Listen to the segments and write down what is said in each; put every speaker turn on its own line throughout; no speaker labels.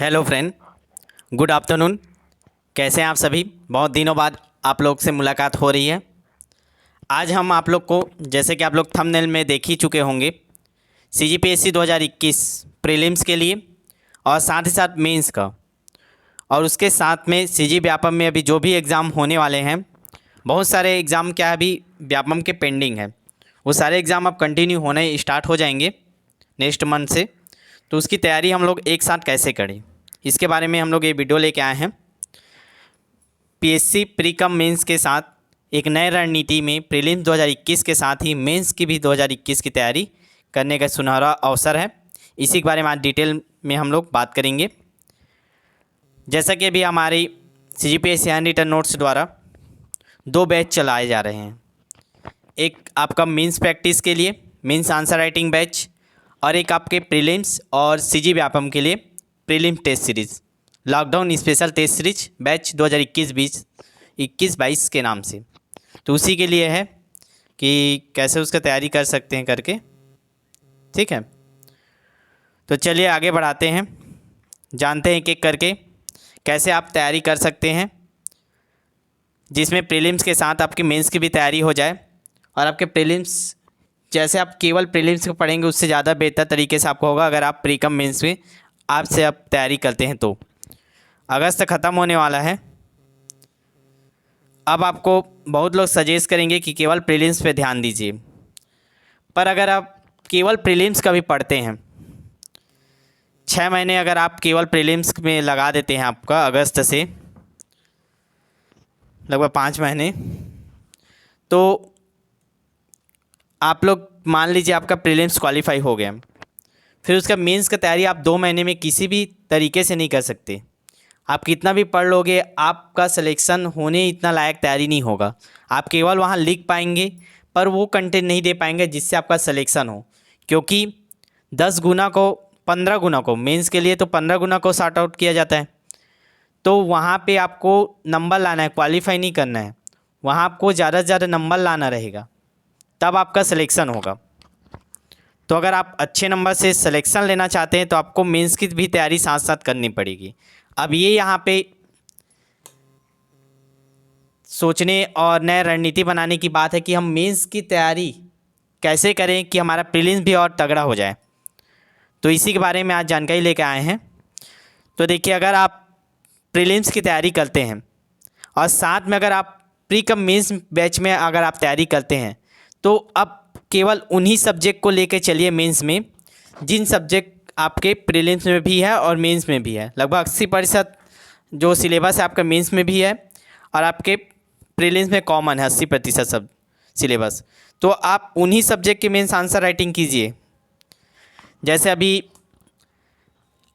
Hello friend, good afternoon. कैसे हैं आप सभी? बहुत दिनों बाद आप लोग से मुलाकात हो रही है। आज हम आप लोग को, जैसे कि आप लोग थंबनेल में देख ही चुके होंगे, सीजीपीएससी 2021 प्रीलिम्स के लिए और साथ ही साथ मेंस का, और उसके साथ में सीजी व्यापम में अभी जो भी एग्ज़ाम होने वाले हैं, बहुत सारे एग्ज़ाम क्या है अभी व्यापम के पेंडिंग है। वो सारे एग्ज़ाम अब कंटिन्यू होने स्टार्ट हो जाएंगे नेक्स्ट मंथ से। तो उसकी तैयारी हम लोग एक साथ कैसे करें, इसके बारे में हम लोग ये वीडियो लेके आए हैं। पीएससी प्री कम मेंस के साथ एक नए रणनीति में प्रीलिम्स 2021 के साथ ही मेंस की भी 2021 की तैयारी करने का सुनहरा अवसर है। इसी के बारे में आज डिटेल में हम लोग बात करेंगे। जैसा कि अभी हमारी सीजीपीएससी हैंड रिटन नोट्स द्वारा 2 बैच चलाए जा रहे हैं। एक आपका मेंस प्रैक्टिस के लिए मेंस आंसर राइटिंग बैच, और एक आपके प्रीलिम्स और सीजी व्यापम के लिए prelims test series, lockdown special test series batch 2021-22 के नाम से। तो उसी के लिए है कि कैसे उसका तैयारी कर सकते हैं करके, ठीक है। तो चलिए आगे बढ़ाते हैं, जानते हैं एक एक करके कैसे आप तैयारी कर सकते हैं, जिसमें प्रीलिम्स के साथ आपकी मेंस की भी तैयारी हो जाए। और आपके प्रीलिम्स, जैसे आप केवल प्रीलिम्स को पढ़ेंगे उससे ज़्यादा बेहतर तरीके से आपको होगा अगर आप प्री कम मेंस में आपसे आप तैयारी करते हैं। तो अगस्त ख़त्म होने वाला है। अब आपको बहुत लोग सजेस्ट करेंगे कि केवल प्रीलिम्स पे ध्यान दीजिए, पर अगर आप केवल प्रीलिम्स का भी पढ़ते हैं, 6 महीने अगर आप केवल प्रीलिम्स में लगा देते हैं, आपका अगस्त से लगभग 5 महीने, तो आप लोग मान लीजिए आपका प्रीलिम्स क्वालिफाई हो गया, फिर उसका मेंस का तैयारी आप 2 महीने में किसी भी तरीके से नहीं कर सकते। आप कितना भी पढ़ लोगे, आपका सिलेक्शन होने इतना लायक तैयारी नहीं होगा। आप केवल वहाँ लिख पाएंगे, पर वो कंटेंट नहीं दे पाएंगे जिससे आपका सिलेक्शन हो, क्योंकि 10 गुना को 15 गुना को मेंस के लिए तो 15 गुना को सॉर्ट आउट किया जाता है। तो वहाँ पे आपको नंबर लाना है, क्वालिफाई नहीं करना है। वहाँ आपको ज़्यादा से ज़्यादा नंबर लाना रहेगा, तब आपका सिलेक्शन होगा। तो अगर आप अच्छे नंबर से सिलेक्शन लेना चाहते हैं तो आपको मेंस की भी तैयारी साथ साथ करनी पड़ेगी। अब ये यहाँ पे सोचने और नए रणनीति बनाने की बात है कि हम मेंस की तैयारी कैसे करें कि हमारा प्रीलिम्स भी और तगड़ा हो जाए। तो इसी के बारे में आज जानकारी लेकर आए हैं। तो देखिए, अगर आप प्रीलिम्स की तैयारी करते हैं और साथ में अगर आप प्री कम मेंस बैच में अगर आप तैयारी करते हैं, तो अब केवल उन्हीं सब्जेक्ट को लेकर चलिए मेंस में जिन सब्जेक्ट आपके प्रीलिम्स में भी है और मेंस में भी है। लगभग 80% जो सिलेबस है आपका मेंस में भी है और आपके प्रीलिम्स में कॉमन है 80% सब सिलेबस। तो आप उन्हीं सब्जेक्ट के मेंस आंसर राइटिंग कीजिए। जैसे अभी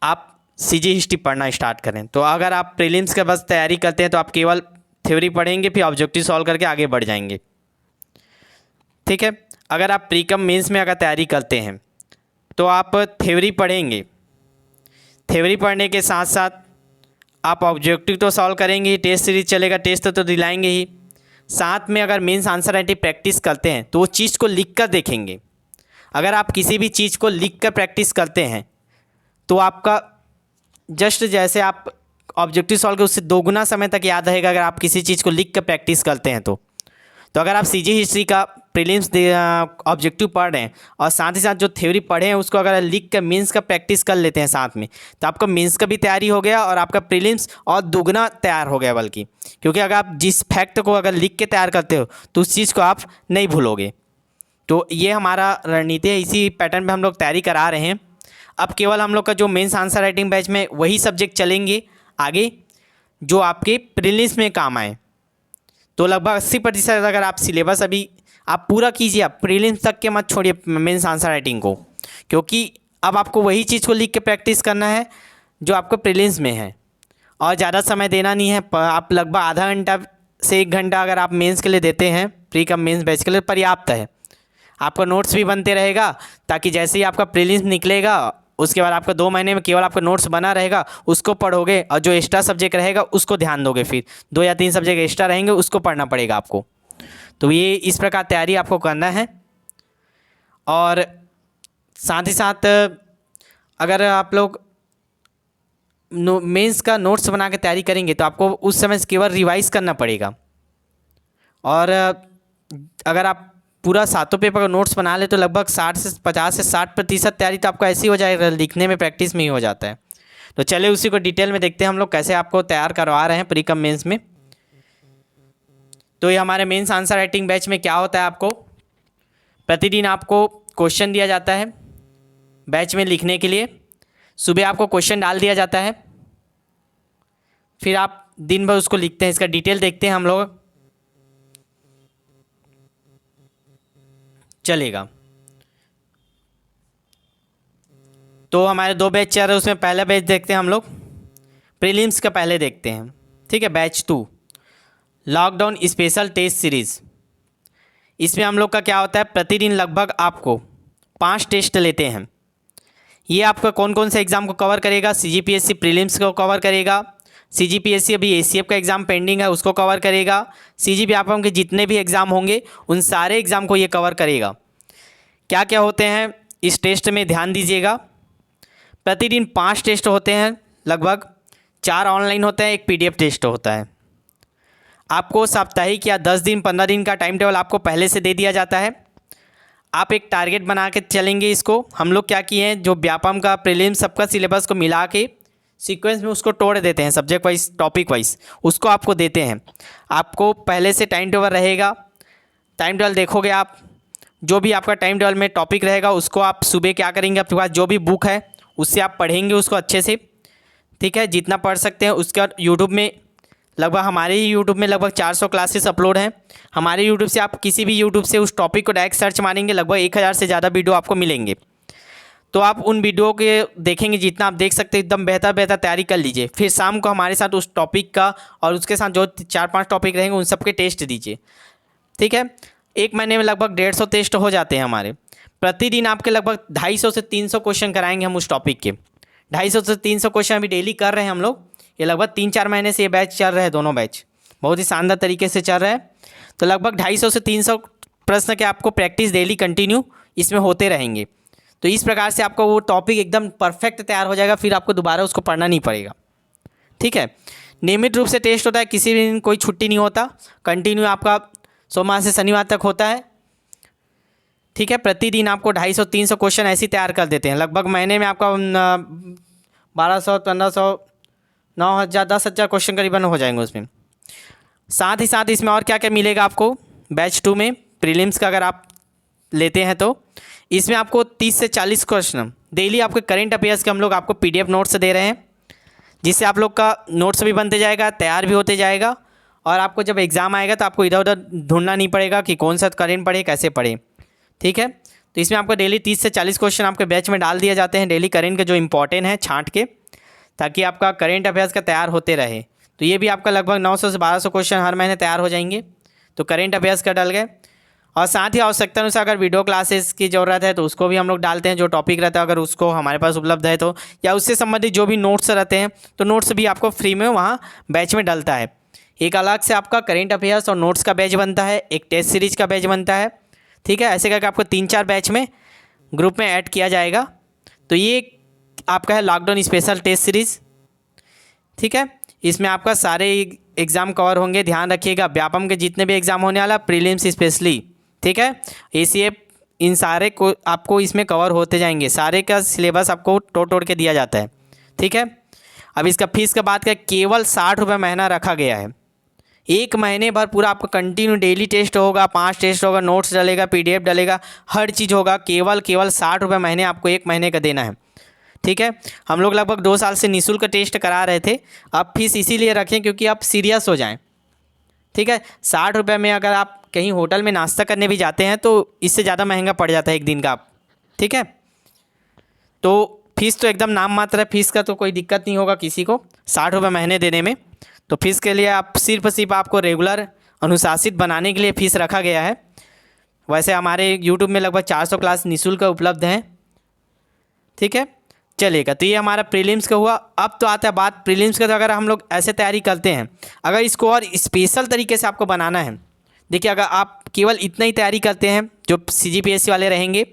आप सीजी हिस्ट्री पढ़ना स्टार्ट करें, तो अगर आप प्रीलिम्स के बस तैयारी करते हैं तो आप केवल थ्योरी पढ़ेंगे, फिर ऑब्जेक्टिव सॉल्व करके आगे बढ़ जाएंगे, ठीक है। अगर आप प्री कम मेंस में अगर तैयारी करते हैं तो आप थ्योरी पढ़ेंगे, थ्योरी पढ़ने के साथ साथ आप ऑब्जेक्टिव तो सॉल्व करेंगे ही, टेस्ट सीरीज चलेगा, टेस्ट तो दिलाएंगे ही। साथ में अगर मेंस आंसर राइटिंग प्रैक्टिस करते हैं तो वो चीज़ को लिख कर देखेंगे। अगर आप किसी भी चीज़ को लिख कर प्रैक्टिस करते हैं तो आपका जस्ट जैसे आप ऑब्जेक्टिव सॉल्व के उससे 2 गुना समय तक याद रहेगा अगर आप किसी चीज़ को लिख कर प्रैक्टिस करते हैं। तो अगर आप सीजी हिस्ट्री का प्रीलिम्स ऑब्जेक्टिव पढ़ रहे हैं और साथ ही साथ जो थ्योरी पढ़े हैं उसको अगर लिख कर मेंस का प्रैक्टिस कर लेते हैं साथ में, तो आपका मेंस का भी तैयारी हो गया और आपका प्रीलिम्स और दुगना तैयार हो गया बल्कि। क्योंकि अगर आप जिस फैक्ट को अगर लिख के तैयार करते हो तो उस चीज़ को आप नहीं भूलोगे। तो ये हमारा रणनीति है, इसी पैटर्न पर हम लोग तैयारी करा रहे हैं। अब केवल हम लोग का जो मेंस आंसर राइटिंग बैच में वही सब्जेक्ट चलेंगे आगे जो आपके प्रीलिम्स में काम आए। तो लगभग 80% अगर आप सिलेबस अभी आप पूरा कीजिए, आप प्रीलिम्स तक के मत छोड़िए मेंस आंसर राइटिंग को, क्योंकि अब आपको वही चीज़ को लिख के प्रैक्टिस करना है जो आपको प्रीलिम्स में है और ज़्यादा समय देना नहीं है। आप लगभग आधा घंटा से 1 घंटा अगर आप मेंस के लिए देते हैं, प्री कम मेंस बैच के लिए पर्याप्त है। आपका नोट्स भी बनते रहेगा ताकि जैसे ही आपका प्रीलिम्स निकलेगा उसके बाद आपका 2 महीने में केवल आपका नोट्स बना रहेगा, उसको पढ़ोगे और जो एक्स्ट्रा सब्जेक्ट रहेगा उसको ध्यान दोगे। फिर 2 या 3 सब्जेक्ट एक्स्ट्रा रहेंगे उसको पढ़ना पड़ेगा आपको। तो ये इस प्रकार तैयारी आपको करना है। और साथ ही साथ अगर आप लोग मेंस का नोट्स बना के तैयारी करेंगे तो आपको उस समय केवल रिवाइज करना पड़ेगा। और अगर आप पूरा सातों पेपर का नोट्स बना ले तो लगभग 50 से 60% तैयारी तो आपको ऐसी हो जाएगा, लिखने में प्रैक्टिस में ही हो जाता है। तो चलिए उसी को डिटेल में देखते हैं हम लोग कैसे आपको तैयार करवा रहे हैं प्री कम मेंस में। तो ये हमारे मेंस आंसर राइटिंग बैच में क्या होता है, आपको प्रतिदिन आपको क्वेश्चन दिया जाता है बैच में लिखने के लिए। सुबह आपको क्वेश्चन डाल दिया जाता है, फिर आप दिन भर उसको लिखते हैं। इसका डिटेल देखते हैं हम लोग, चलेगा। तो हमारे 2 बैच चल रहे हैं, उसमें पहला बैच देखते हैं हम लोग, प्रीलिम्स का पहले देखते हैं। ठीक है, batch 2 lockdown special test series. इसमें हम लोग का क्या होता है, प्रतिदिन लगभग आपको 5 टेस्ट लेते हैं। ये आपका कौन कौन से एग्ज़ाम को कवर करेगा, CGPSC प्रीलिम्स को कवर करेगा, CGPSC अभी ACF का एग्ज़ाम पेंडिंग है उसको कवर करेगा, CG व्यापम के जितने भी एग्ज़ाम होंगे उन सारे एग्ज़ाम को ये कवर करेगा। क्या क्या होते हैं इस टेस्ट में ध्यान दीजिएगा। प्रतिदिन 5 टेस्ट होते हैं, लगभग 4 ऑनलाइन होते हैं, 1 PDF टेस्ट होता है। आपको साप्ताहिक या 10 दिन 15 दिन का टाइम टेबल आपको पहले से दे दिया जाता है। आप एक टारगेट बना के चलेंगे। इसको हम लोग क्या किए हैं, जो व्यापम का प्रीलिम्स सबका सिलेबस को मिला के सीक्वेंस में उसको तोड़ देते हैं, सब्जेक्ट वाइज टॉपिक वाइज उसको आपको देते हैं। आपको पहले से टाइम टेबल रहेगा, टाइम टेबल देखोगे आप, जो भी आपका टाइम टेबल में टॉपिक रहेगा उसको आप सुबह क्या करेंगे, आपके पास जो भी बुक है उससे आप पढ़ेंगे उसको अच्छे से। ठीक है, जितना पढ़ सकते हैं। उसके बाद यूट्यूब में लगभग हमारे ही यूट्यूब में लगभग 400 क्लासेस अपलोड हैं। हमारे यूट्यूब से आप किसी भी यूट्यूब से उस टॉपिक को डायरेक्ट सर्च मारेंगे, लगभग 1000 से ज़्यादा वीडियो आपको मिलेंगे। तो आप उन वीडियो के देखेंगे, जितना आप देख सकते हैं एकदम बेहतर बेहतर तैयारी कर लीजिए। फिर शाम को हमारे साथ उस टॉपिक का और उसके साथ जो 4-5 टॉपिक रहेंगे उन सब के टेस्ट दीजिए। ठीक है, 1 महीने में लगभग 150 टेस्ट हो जाते हैं हमारे। प्रतिदिन आपके लगभग 250 से 300 क्वेश्चन कराएंगे हम उस टॉपिक के। 250 से 300 क्वेश्चन अभी डेली कर रहे हैं हम लोग। ये लगभग 3-4 महीने से ये बैच चल रहा है, दोनों बैच बहुत ही शानदार तरीके से चल रहा है। तो लगभग 250 से 300 प्रश्न के आपको प्रैक्टिस डेली कंटिन्यू इसमें होते रहेंगे। तो इस प्रकार से आपका वो टॉपिक एकदम परफेक्ट तैयार हो जाएगा, फिर आपको दोबारा उसको पढ़ना नहीं पड़ेगा। ठीक है, नियमित रूप से टेस्ट होता है, किसी भी दिन कोई छुट्टी नहीं होता, कंटिन्यू आपका सोमवार से शनिवार तक होता है। ठीक है, प्रतिदिन आपको 250-300 क्वेश्चन ऐसे ही तैयार कर देते हैं। लगभग महीने में आपका 1200, 1500, 9000, 10,000 क्वेश्चन करीबन हो जाएंगे उसमें। साथ ही साथ इसमें और क्या क्या मिलेगा आपको बैच 2 में प्रीलिम्स का अगर आप लेते हैं तो इसमें आपको 30 से 40 क्वेश्चन डेली आपके करंट अफेयर्स के हम लोग आपको PDF नोट्स दे रहे हैं, जिससे आप लोग का नोट्स भी बनते जाएगा, तैयार भी होते जाएगा। और आपको जब एग्ज़ाम आएगा तो आपको इधर उधर ढूंढना नहीं पड़ेगा कि कौन सा करंट पढ़े कैसे पढ़े। ठीक है, तो इसमें आपको डेली 30 से 40 क्वेश्चन आपके बैच में डाल दिए जाते हैं, डेली करंट के जो इंपॉर्टेंट है छाँट के, ताकि आपका करंट अफेयर्स का तैयार होते रहे। तो ये भी आपका लगभग 900 से 1200 क्वेश्चन हर महीने तैयार हो जाएंगे। तो करंट अफेयर्स का डल गए। और साथ ही आवश्यकता अनुसार अगर वीडियो क्लासेस की ज़रूरत है तो उसको भी हम लोग डालते हैं, जो टॉपिक रहता है अगर उसको हमारे पास उपलब्ध है तो, या उससे संबंधित जो भी नोट्स रहते हैं तो नोट्स भी आपको फ्री में वहाँ बैच में डलता है। एक अलग से आपका करंट अफेयर्स और नोट्स का बैच बनता है, एक टेस्ट सीरीज का बैच बनता है। ठीक है, ऐसे करके आपको 3-4 बैच में ग्रुप में ऐड किया जाएगा। तो ये आपका है लॉकडाउन स्पेशल टेस्ट सीरीज़। ठीक है, इसमें आपका सारे एग्ज़ाम कवर होंगे। ध्यान रखिएगा, व्यापम के जितने भी एग्ज़ाम होने वाला, प्रीलिम्स स्पेशली, ठीक है, ACF, इन सारे को आपको इसमें कवर होते जाएंगे। सारे का सिलेबस आपको तोड़ के दिया जाता है। ठीक है, अब इसका फीस का बात करें, केवल 60 रुपये महीना रखा गया है। 1 महीने भर पूरा आपका कंटिन्यू डेली टेस्ट होगा, 5 टेस्ट होगा, नोट्स डलेगा, PDF डलेगा, हर चीज़ होगा। केवल 60 रुपये महीने आपको 1 महीने का देना है। ठीक है, हम लोग लगभग 2 साल से निःशुल्क टेस्ट करा रहे थे। अब फीस इसीलिए रखें क्योंकि आप सीरियस हो जाएं। ठीक है, 60 रुपये में अगर आप कहीं होटल में नाश्ता करने भी जाते हैं तो इससे ज़्यादा महंगा पड़ जाता है एक दिन का आप। ठीक है, तो फीस तो एकदम नाम मात्र है, फीस का तो कोई दिक्कत नहीं होगा किसी को 60 रुपये महीने देने में। तो फीस के लिए आप सिर्फ आपको रेगुलर अनुशासित बनाने के लिए फ़ीस रखा गया है। वैसे हमारे यूट्यूब में लगभग 400 क्लास निःशुल्क उपलब्ध हैं। ठीक है, चलेगा। तो ये हमारा प्रीलिम्स का हुआ। अब तो आता है बात प्रीलिम्स का। तो अगर हम लोग ऐसे तैयारी करते हैं, अगर इसको और स्पेशल तरीके से आपको बनाना है, देखिए अगर आप केवल इतना ही तैयारी करते हैं जो CGPSC वाले रहेंगे,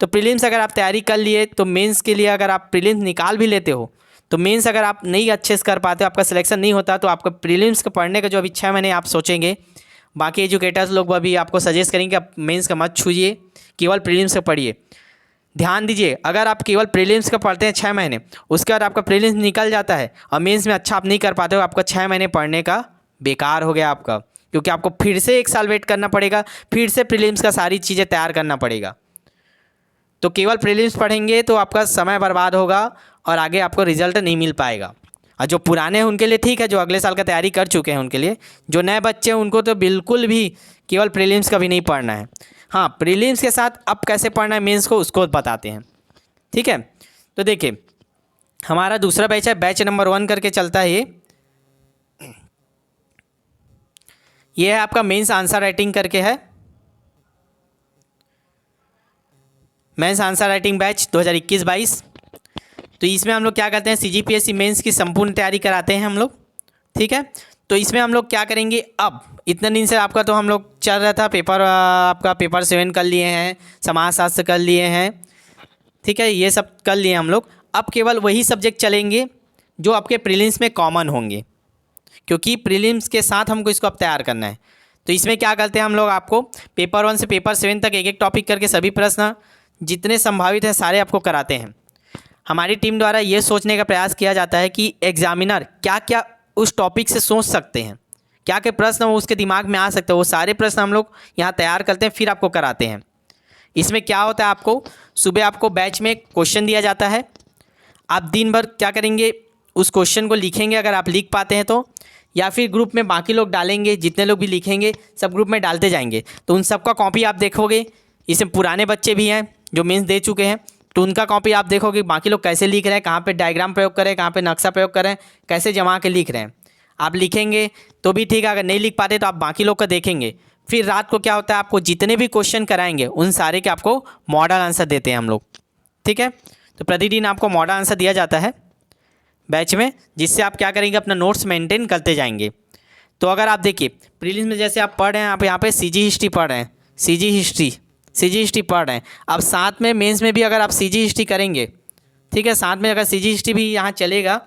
तो प्रीलिम्स अगर आप तैयारी कर लिए तो मेंस के लिए अगर आप प्रीलिम्स निकाल भी लेते हो तो मेंस अगर आप नहीं अच्छे से कर पाते हो, आपका सिलेक्शन नहीं होता, तो आपका प्रीलिम्स का पढ़ने का जो अभी 6 महीने आप सोचेंगे, बाकी एजुकेटर्स लोग भी आपको सजेस्ट करेंगे आप मेंस का मत छूजिए, केवल प्रीलिम्स का पढ़िए। ध्यान दीजिए, अगर आप केवल प्रीलिम्स का पढ़ते हैं 6 महीने, उसके बाद आपका प्रीलिम्स निकल जाता है और मेंस में अच्छा आप नहीं कर पाते हो, आपका 6 महीने पढ़ने का बेकार हो गया आपका, क्योंकि आपको फिर से 1 साल वेट करना पड़ेगा, फिर से प्रीलिम्स का सारी चीज़ें तैयार करना पड़ेगा। तो केवल प्रीलिम्स पढ़ेंगे तो आपका समय बर्बाद होगा और आगे आपको रिजल्ट नहीं मिल पाएगा। और जो पुराने हैं उनके लिए ठीक है, जो अगले साल का तैयारी कर चुके हैं उनके लिए। जो नए बच्चे हैं उनको तो बिल्कुल भी केवल प्रीलिम्स का भी नहीं पढ़ना है। हाँ, प्रीलिम्स के साथ अब कैसे पढ़ना है मेंस को, उसको बताते हैं। ठीक है, तो देखिए हमारा दूसरा बैच है, बैच नंबर 1 करके चलता है ये है आपका मेंस आंसर राइटिंग करके है, मेंस आंसर राइटिंग बैच 2021-22। तो इसमें हम लोग क्या करते हैं, CGPSC मेंस की संपूर्ण तैयारी कराते हैं हम लोग। ठीक है, तो इसमें हम लोग क्या करेंगे, अब इतने दिन से आपका तो हम लोग चल रहा था पेपर, आपका पेपर 7 कर लिए हैं, समाजशास्त्र कर लिए हैं, ठीक है, ये सब कर लिए हम लोग। अब केवल वही सब्जेक्ट चलेंगे जो आपके प्रीलिम्स में कॉमन होंगे, क्योंकि प्रीलिम्स के साथ हमको इसको अब तैयार करना है। तो इसमें क्या करते हैं हम लोग, आपको पेपर 1 से पेपर 7 तक एक एक टॉपिक करके सभी प्रश्न जितने संभावित हैं सारे आपको कराते हैं। हमारी टीम द्वारा ये सोचने का प्रयास किया जाता है कि एग्जामिनर क्या क्या उस टॉपिक से सोच सकते हैं, क्या क्या प्रश्न वो उसके दिमाग में आ सकते हैं, वो सारे प्रश्न हम लोग यहाँ तैयार करते हैं, फिर आपको कराते हैं। इसमें क्या होता है, आपको सुबह आपको बैच में क्वेश्चन दिया जाता है, आप दिन भर क्या करेंगे, उस क्वेश्चन को लिखेंगे अगर आप लिख पाते हैं तो, या फिर ग्रुप में बाकी लोग डालेंगे, जितने लोग भी लिखेंगे सब ग्रुप में डालते जाएंगे। तो उन सबका कॉपी आप देखोगे, इसमें पुराने बच्चे भी हैं जो मेंस दे चुके हैं, तो उनका कॉपी आप देखोगे, बाकी लोग कैसे लिख रहे हैं, कहाँ पे डायग्राम प्रयोग करें, कहाँ पे नक्शा प्रयोग करें, कैसे जमा के लिख रहे हैं, आप लिखेंगे तो भी ठीक है। अगर नहीं लिख पाते तो आप बाकी लोग का देखेंगे। फिर रात को क्या होता है, आपको जितने भी क्वेश्चन कराएंगे उन सारे के आपको मॉडल आंसर देते हैं हम लोग। ठीक है, तो प्रतिदिन आपको मॉडल आंसर दिया जाता है बैच में, जिससे आप क्या करेंगे, अपना नोट्स मेंटेन करते जाएंगे। तो अगर आप देखिए प्रीलिम्स में जैसे आप पढ़ रहे हैं, आप यहाँ पे CG हिस्ट्री पढ़ रहे हैं, CG हिस्ट्री पढ़ रहे हैं, अब साथ में मेंस में भी अगर आप CG हिस्ट्री करेंगे, ठीक है, साथ में अगर CG हिस्ट्री भी यहाँ चलेगा,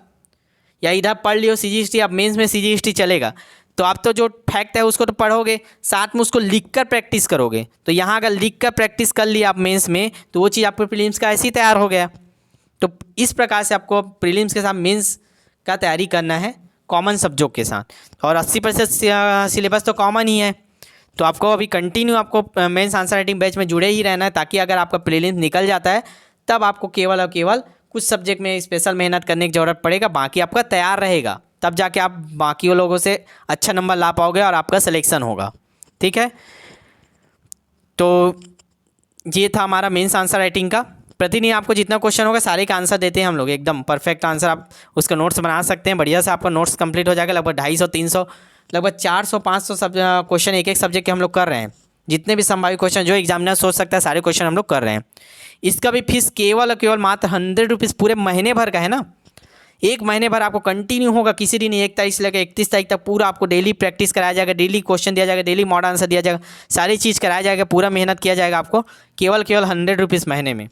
या इधर पढ़ लियो CG हिस्ट्री, अब मेंस में CG हिस्ट्री चलेगा, तो आप तो जो फैक्ट है उसको तो पढ़ोगे, साथ में उसको लिख कर प्रैक्टिस करोगे। तो यहाँ अगर लिख कर प्रैक्टिस कर लिया आप मेंस में, तो वो चीज़ आपको प्रीलिम्स का ऐसे ही तैयार हो गया। तो इस प्रकार से आपको प्रीलिम्स के साथ मेंस का तैयारी करना है कॉमन सब्जेक्ट के साथ, और 80% सिलेबस तो कॉमन ही है। तो आपको अभी कंटिन्यू आपको मेंस आंसर राइटिंग बैच में जुड़े ही रहना है, ताकि अगर आपका प्रीलिम्स निकल जाता है तब आपको केवल और केवल कुछ सब्जेक्ट में स्पेशल मेहनत करने की ज़रूरत पड़ेगा, बाकी आपका तैयार रहेगा, तब जाके आप बाकी लोगों से अच्छा नंबर ला पाओगे और आपका सिलेक्शन होगा। ठीक है, तो ये था हमारा मेंस आंसर राइटिंग का। प्रतिदिन आपको जितना क्वेश्चन होगा सारे का आंसर देते हैं हम लोग, एकदम परफेक्ट आंसर, आप उसका नोट्स बना सकते हैं, बढ़िया से आपका नोट्स कंप्लीट हो जाएगा। लगभग 250-300 लगभग 400-500 सब क्वेश्चन एक एक सब्जेक्ट के हम लोग कर रहे हैं। जितने भी संभावित क्वेश्चन जो एग्जामिनर सोच सकता है सारे क्वेश्चन हम लोग कर रहे हैं। इसका भी फीस केवल और केवल मात्र 100 रुपीज़ पूरे महीने भर का है ना। एक महीने भर आपको कंटिन्यू होगा, किसी दिन 1 तारीख से लेकर 31 तारीख तक पूरा आपको डेली प्रैक्टिस कराया जाएगा, डेली क्वेश्चन दिया जाएगा, डेली मॉडल आंसर दिया जाएगा, सारी चीज़ कराया जाएगा, पूरा मेहनत किया जाएगा आपको, केवल 100 रुपीज़ महीने में।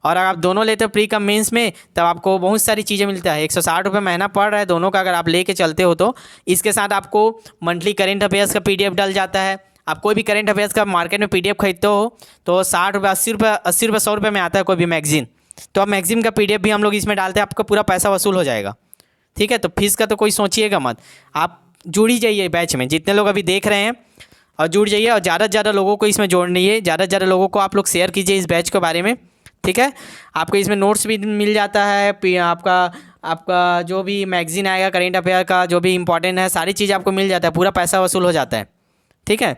और अगर आप दोनों लेते हो प्री कम मेंस में, तब आपको बहुत सारी चीज़ें मिलता है। 160 रुपये महीना पड़ रहा है दोनों का, अगर आप लेके चलते हो तो। इसके साथ आपको मंथली करेंट अफेयर्स का PDF डल जाता है। आप कोई भी करेंट अफेयर्स का मार्केट में PDF खरीदते हो तो 60 रुपये 80 रुपये 100 रुपये में आता है कोई भी मैगजीन, तो अब मैगजीन का PDF भी हम लोग इसमें डालते हैं, आपका पूरा पैसा वसूल हो जाएगा। ठीक है, तो फीस का तो कोई सोचिएगा मत, आप जुड़ ही जाइए बैच में। जितने लोग अभी देख रहे हैं और जुड़ जाइए, और ज़्यादा से ज़्यादा लोगों को इसमें जोड़नी है, ज़्यादा से ज़्यादा लोगों को आप लोग शेयर कीजिए इस बैच के बारे में। ठीक है, आपको इसमें नोट्स भी मिल जाता है, आपका जो भी मैगजीन आएगा करेंट अफेयर का जो भी इंपॉर्टेंट है सारी चीज़ आपको मिल जाता है, पूरा पैसा वसूल हो जाता है। ठीक है,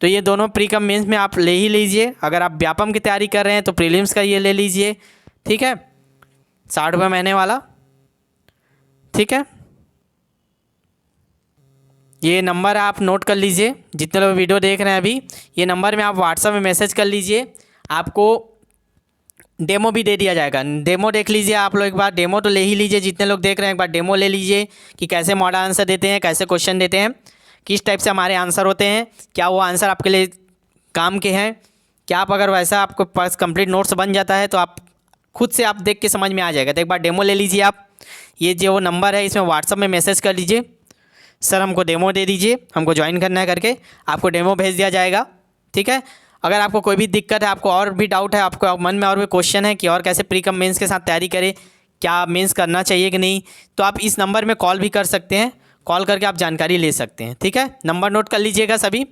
तो ये दोनों प्री कम मेंस में आप ले ही लीजिए। अगर आप व्यापम की तैयारी कर रहे हैं तो प्रीलिम्स का ये ले लीजिए। ठीक है, 60 रुपये महीने वाला। ठीक है, ये नंबर आप नोट कर लीजिए, जितने लोग वीडियो देख रहे हैं अभी, ये नंबर में आप व्हाट्सएप में मैसेज कर लीजिए, आपको डेमो भी दे दिया जाएगा। डेमो देख लीजिए आप लोग एक बार, डेमो तो ले ही लीजिए, जितने लोग देख रहे हैं एक बार डेमो ले लीजिए कि कैसे मॉडल आंसर देते हैं, कैसे क्वेश्चन देते हैं, किस टाइप से हमारे आंसर होते हैं, क्या वो आंसर आपके लिए काम के हैं, क्या आप अगर वैसा आपको पास कंप्लीट नोट्स बन जाता है तो आप खुद से आप देख के समझ में आ जाएगा। तो एक बार डेमो ले लीजिए आप, ये जो नंबर है इसमें व्हाट्सअप में मैसेज कर लीजिए, सर हमको डेमो दे दीजिए, हमको ज्वाइन करना है करके आपको डेमो भेज दिया जाएगा। ठीक है, अगर आपको कोई भी दिक्कत है, आपको और भी डाउट है, आपको मन में और भी क्वेश्चन है कि और कैसे प्री कम मेंस के साथ तैयारी करें, क्या मेंस करना चाहिए कि नहीं, तो आप इस नंबर में कॉल भी कर सकते हैं, कॉल करके आप जानकारी ले सकते हैं। ठीक है, नंबर नोट कर लीजिएगा सभी।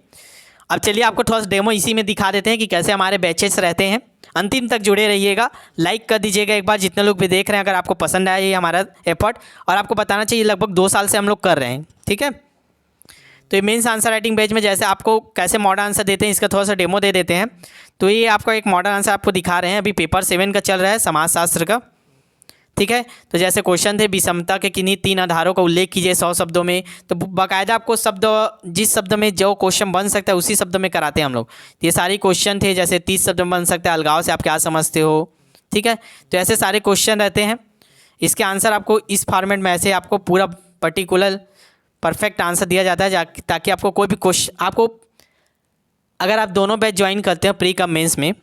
अब चलिए आपको थोड़ा सा डेमो इसी में दिखा देते हैं कि कैसे हमारे बैचेस रहते हैं। अंतिम तक जुड़े रहिएगा, लाइक कर दीजिएगा एक बार जितने लोग भी देख रहे हैं, अगर आपको पसंद आया ये हमारा एफर्ट। और आपको बताना चाहिए लगभग 2 साल से हम लोग कर रहे हैं। ठीक है, तो ये मेंस आंसर राइटिंग बैच में जैसे आपको कैसे मॉडल आंसर देते हैं इसका थोड़ा सा डेमो दे देते हैं। तो ये आपका एक मॉडल आंसर आपको दिखा रहे हैं, अभी पेपर 7 का चल रहा है समाजशास्त्र का। ठीक है, तो जैसे क्वेश्चन थे, विषमता के किन्हीं 3 आधारों का उल्लेख कीजिए 100 शब्दों में। तो बाकायदा आपको शब्द, जिस शब्द में जो क्वेश्चन बन सकता है उसी शब्द में कराते हैं हम लोग। ये सारे क्वेश्चन थे, जैसे 30 शब्द में बन सकता है अलगाव से आप क्या समझते हो। ठीक है, तो ऐसे सारे क्वेश्चन रहते हैं, इसके आंसर आपको इस फॉर्मेट में ऐसे आपको पूरा पर्टिकुलर परफेक्ट आंसर दिया जाता है, ताकि आपको कोई भी क्वेश्चन, आपको अगर आप दोनों बैच ज्वाइन करते हैं प्री कम मेंस में,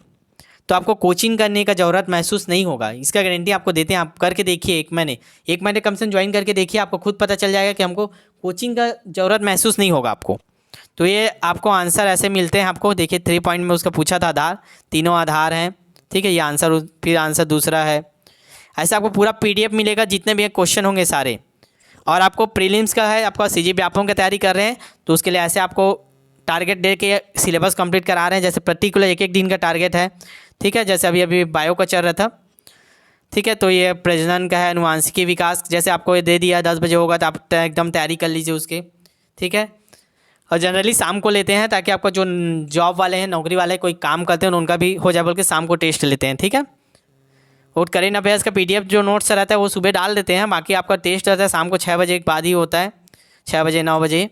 तो आपको कोचिंग करने का ज़रूरत महसूस नहीं होगा। इसका गारंटी आपको देते हैं, आप करके देखिए 1 महीने कम से कम ज्वाइन करके देखिए, आपको खुद पता चल जाएगा कि हमको कोचिंग का ज़रूरत महसूस नहीं होगा आपको। तो ये आपको आंसर ऐसे मिलते हैं आपको, देखिए 3 पॉइंट में उसका पूछा था आधार, तीनों आधार हैं। ठीक है, ये आंसर, फिर आंसर दूसरा है। ऐसे आपको पूरा PDF मिलेगा, जितने भी क्वेश्चन होंगे सारे। और आपको प्रीलिम्स का है, आपका CG व्यापकों की तैयारी कर रहे हैं तो उसके लिए ऐसे आपको टारगेट दे के सिलेबस कंप्लीट करा रहे हैं, जैसे पर्टिकुलर 1-1 दिन का टारगेट है। ठीक है, जैसे अभी बायो का चल रहा था। ठीक है, तो ये प्रजनन का है, अनुवांशिकी विकास, जैसे आपको ये दे दिया 10 बजे होगा तो आप एकदम तैयारी कर लीजिए उसके। ठीक है, और जनरली शाम को लेते हैं ताकि आपका जो जॉब वाले हैं, नौकरी वाले कोई काम करते हैं उनका भी हो जाए, बोल के शाम को टेस्ट लेते हैं। ठीक है, और करेंट अफेयर्स का PDF जो नोट्स रहता है वो सुबह डाल देते हैं, बाकी आपका टेस्ट रहता है शाम को 6 बजे के बाद ही होता है, 6 बजे 9 बजे।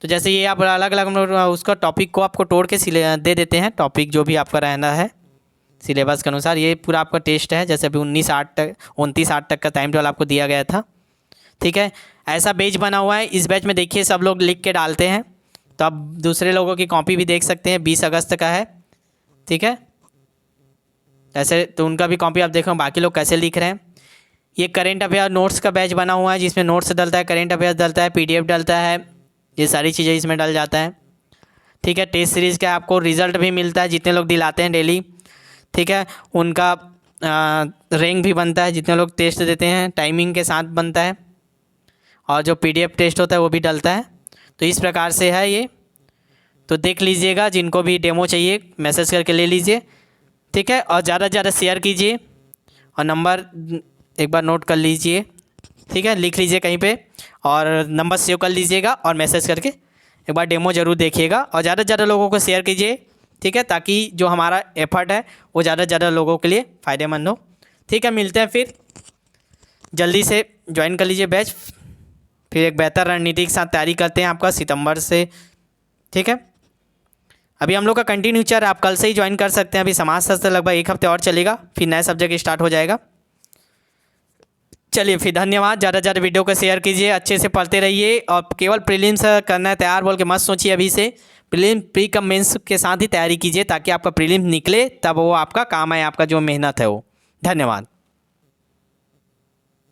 तो जैसे ये आप अलग अलग उसका टॉपिक को आपको तोड़ के दे देते हैं, टॉपिक जो भी आपका रहना है सिलेबस के अनुसार। ये पूरा आपका टेस्ट है, जैसे अभी 29-8 तक का टाइम टेबल आपको दिया गया था। ठीक है, ऐसा बैच बना हुआ है, इस बैच में देखिए सब लोग लिख के डालते हैं, तो आप दूसरे लोगों की कॉपी भी देख सकते हैं, 20 अगस्त का है। ठीक है, ऐसे तो उनका भी कॉपी आप देखो बाकी लोग कैसे लिख रहे हैं। ये करेंट अफेयर नोट्स का बैच बना हुआ है, जिसमें नोट्स डलता है, करेंट अफेयर डलता है, PDF डलता है, ये सारी चीज़ें इसमें डल जाता है। ठीक है, टेस्ट सीरीज़ का आपको रिजल्ट भी मिलता है, जितने लोग दिलाते हैं डेली। ठीक है, उनका रैंक भी बनता है, जितने लोग टेस्ट देते हैं टाइमिंग के साथ बनता है, और जो PDF टेस्ट होता है वो भी डलता है। तो इस प्रकार से है ये, तो देख लीजिएगा, जिनको भी डेमो चाहिए मैसेज करके ले लीजिए। ठीक है, और ज़्यादा से ज़्यादा शेयर कीजिए, और नंबर एक बार नोट कर लीजिए। ठीक है, लिख लीजिए कहीं पे, और नंबर सेव कर लीजिएगा, और मैसेज करके एक बार डेमो ज़रूर देखिएगा, और ज़्यादा से ज़्यादा लोगों को शेयर कीजिए। ठीक है, ताकि जो हमारा एफर्ट है वो ज़्यादा से ज़्यादा लोगों के लिए फ़ायदेमंद हो। ठीक है, मिलते हैं फिर, जल्दी से ज्वाइन कर लीजिए बैच, फिर एक बेहतर रणनीति के साथ तैयारी करते हैं आपका सितंबर से। ठीक है, अभी हम लोग का कंटिन्यू चल रहा है, आप कल से ही ज्वाइन कर सकते हैं। अभी समाजशास्त्र लगभग 1 हफ्ते और चलेगा, फिर नए सब्जेक्ट स्टार्ट हो जाएगा। चलिए फिर, धन्यवाद। ज़्यादा से ज़्यादा वीडियो को शेयर कीजिए, अच्छे से पढ़ते रहिए, और केवल प्रीलिम्स करना है तैयार बोल के मत सोचिए, अभी से प्री कम मेंस के साथ ही तैयारी कीजिए, ताकि आपका प्रीलिम्स निकले तब वो आपका काम आए, आपका जो मेहनत है वो। धन्यवाद।